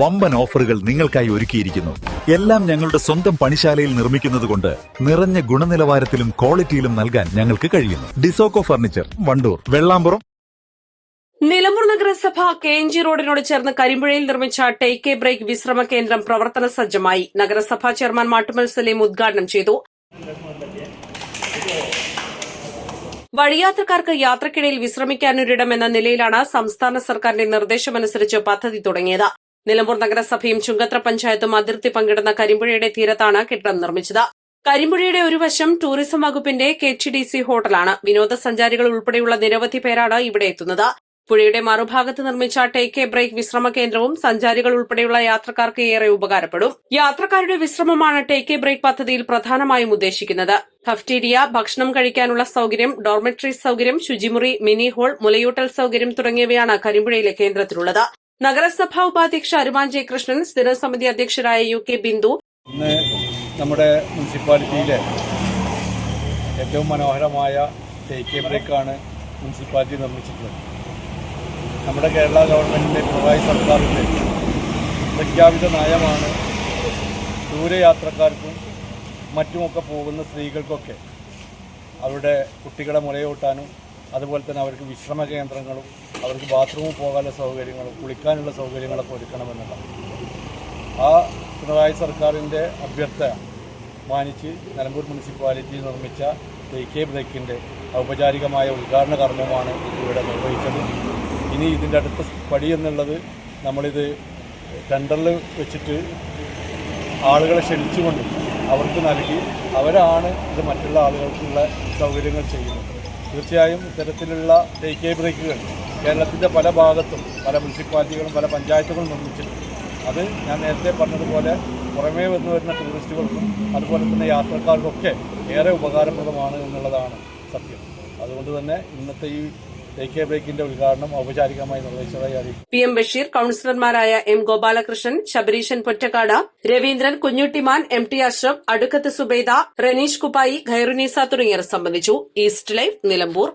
വമ്പൻ ഓഫറുകൾ നിങ്ങൾക്കായി ഒരുക്കിയിരിക്കുന്നു. എല്ലാം ഞങ്ങളുടെ സ്വന്തം പണിശാലയിൽ നിർമ്മിക്കുന്നതുകൊണ്ട് നിറഞ്ഞ ഗുണനിലവാരത്തിലും ക്വാളിറ്റിയിലും നൽകാൻ ഞങ്ങൾക്ക് കഴിയുന്നു. ഡിസോക്കോ ഫർണിച്ചർ, വണ്ടൂർ, വെള്ളാമ്പുറം. നിലമ്പൂർ നഗരസഭ KNG റോഡിനോട് ചേർന്ന് കരിമ്പുഴയിൽ നിർമ്മിച്ച ടേക്ക് എ ബ്രേക്ക് വിശ്രമ കേന്ദ്രം പ്രവർത്തന സജ്ജമായി. നഗരസഭാ ചെയർമാൻ മാട്ടുമൽ സലീം ഉദ്ഘാടനം ചെയ്തു. വഴിയാത്രക്കാർക്ക് യാത്രക്കിടയിൽ വിശ്രമിക്കാനൊരിടം എന്ന നിലയിലാണ് സംസ്ഥാന സർക്കാരിന്റെ നിർദ്ദേശമനുസരിച്ച് പദ്ധതി തുടങ്ങിയത്. നിലമ്പൂർ നഗരസഭയും ചുങ്കത്ര പഞ്ചായത്തും അതിർത്തി പങ്കിടുന്ന കരിമ്പുഴയുടെ തീരത്താണ് കെട്ടിടം നിർമ്മിച്ചത്. കരിമ്പുഴയുടെ ഒരു വശം ടൂറിസം വകുപ്പിന്റെ KTDC ഹോട്ടലാണ്. വിനോദസഞ്ചാരികൾ ഉൾപ്പെടെയുള്ള നിരവധി പേരാണ് ഇവിടെ എത്തുന്നത്. പുഴയുടെ മറുഭാഗത്ത് നിർമ്മിച്ച ടേക്ക് എ ബ്രേക്ക് വിശ്രമ കേന്ദ്രവും സഞ്ചാരികൾ ഉൾപ്പെടെയുള്ള യാത്രക്കാർക്ക് ഏറെ ഉപകാരപ്പെടും. യാത്രക്കാരുടെ വിശ്രമമാണ് ടേക്ക് എ ബ്രേക്ക് പദ്ധതിയിൽ പ്രധാനമായും ഉദ്ദേശിക്കുന്നത്. കഫ്റ്റീരിയ, ഭക്ഷണം കഴിക്കാനുള്ള സൌകര്യം, ഡോർമെട്രി സൌകര്യം, ശുചിമുറി, മിനി ഹാൾ, മുലയൂട്ടൽ സൌകര്യം തുടങ്ങിയവയാണ് കരിമ്പുഴയിലെ കേന്ദ്രത്തിലുള്ളത്. നഗരസഭാ ഉപാധ്യക്ഷ അരുമാൻ ജയകൃഷ്ണൻ, സ്ഥിരം സമിതി അധ്യക്ഷരായ UK ബിന്ദു, ഇന്ന് നമ്മുടെ മുനിസിപ്പാലിറ്റിയിലെ ഏറ്റവും മനോഹരമായ ടേക്ക് എ ബ്രേക്കാണ് മുനിസിപ്പാലിറ്റി നിർമ്മിച്ചിട്ടുള്ളത്. നമ്മുടെ കേരള ഗവൺമെൻറ്റിൻ്റെ പിണറായി സർക്കാരിൻ്റെ പ്രഖ്യാപിത നയമാണ് ദൂരയാത്രക്കാർക്കും മറ്റുമൊക്കെ പോകുന്ന സ്ത്രീകൾക്കൊക്കെ അവരുടെ കുട്ടികളെ മുലയൂട്ടാനും അതുപോലെ തന്നെ അവർക്ക് വിശ്രമ കേന്ദ്രങ്ങളും അവർക്ക് ബാത്റൂമിൽ പോകാനുള്ള സൗകര്യങ്ങളും കുളിക്കാനുള്ള സൗകര്യങ്ങളൊക്കെ ഒരുക്കണമെന്നുള്ളതാണ്. ആ പിണറായി സർക്കാരിൻ്റെ അഭ്യർത്ഥന മാനിച്ച് നിലമ്പൂർ മുനിസിപ്പാലിറ്റി നിർമ്മിച്ച ടേക്ക് എ ബ്രേക്കിൻ്റെ ഔപചാരികമായ ഉദ്ഘാടന കർമ്മമാണ് ഇവിടെ നിർവഹിച്ചത്. ഇനി ഇതിൻ്റെ അടുത്ത പടി എന്നുള്ളത് നമ്മളിത് ടെൻഡറിൽ വെച്ചിട്ട് ആളുകളെ ക്ഷണിച്ചുകൊണ്ട് അവർക്ക് നൽകി അവരാണ് ഇത് മറ്റുള്ള ആളുകൾക്കുള്ള സൗകര്യങ്ങൾ ചെയ്യുന്നത്. തീർച്ചയായും ഇത്തരത്തിലുള്ള ടേക്ക് എ ബ്രേക്കുകൾ കേരളത്തിൻ്റെ പല ഭാഗത്തും പല മുനിസിപ്പാലിറ്റികളും പല പഞ്ചായത്തുകളും നിർമ്മിച്ചിട്ടുണ്ട്. അത് ഞാൻ നേരത്തെ പറഞ്ഞതുപോലെ പുറമേ വരുന്ന ടൂറിസ്റ്റുകൾക്കും അതുപോലെ തന്നെ യാത്രക്കാർക്കൊക്കെ ഏറെ ഉപകാരപ്രദമാണ് എന്നുള്ളതാണ് സത്യം. അതുകൊണ്ട് തന്നെ ഇന്നത്തെ ഈ ടേക്ക് എ ബ്രേക്കിന്റെ ഉദ്ഘാടനം ഔപചാരികമായി നിർവഹിച്ചതായി അറിയിക്കും. PM Basheer, കൌൺസിലർമാരായ M Gopalakrishnan, Shabareesan Pottekkatt, Raveendran, കുഞ്ഞുട്ടിമാൻ, MT Ashraf, അടുക്കത്ത് സുബൈദ, റനീഷ് കുപ്പായി, ഖൈറുനീസ തുടങ്ങിയവർ സംബന്ധിച്ചു. East live, Nilambur.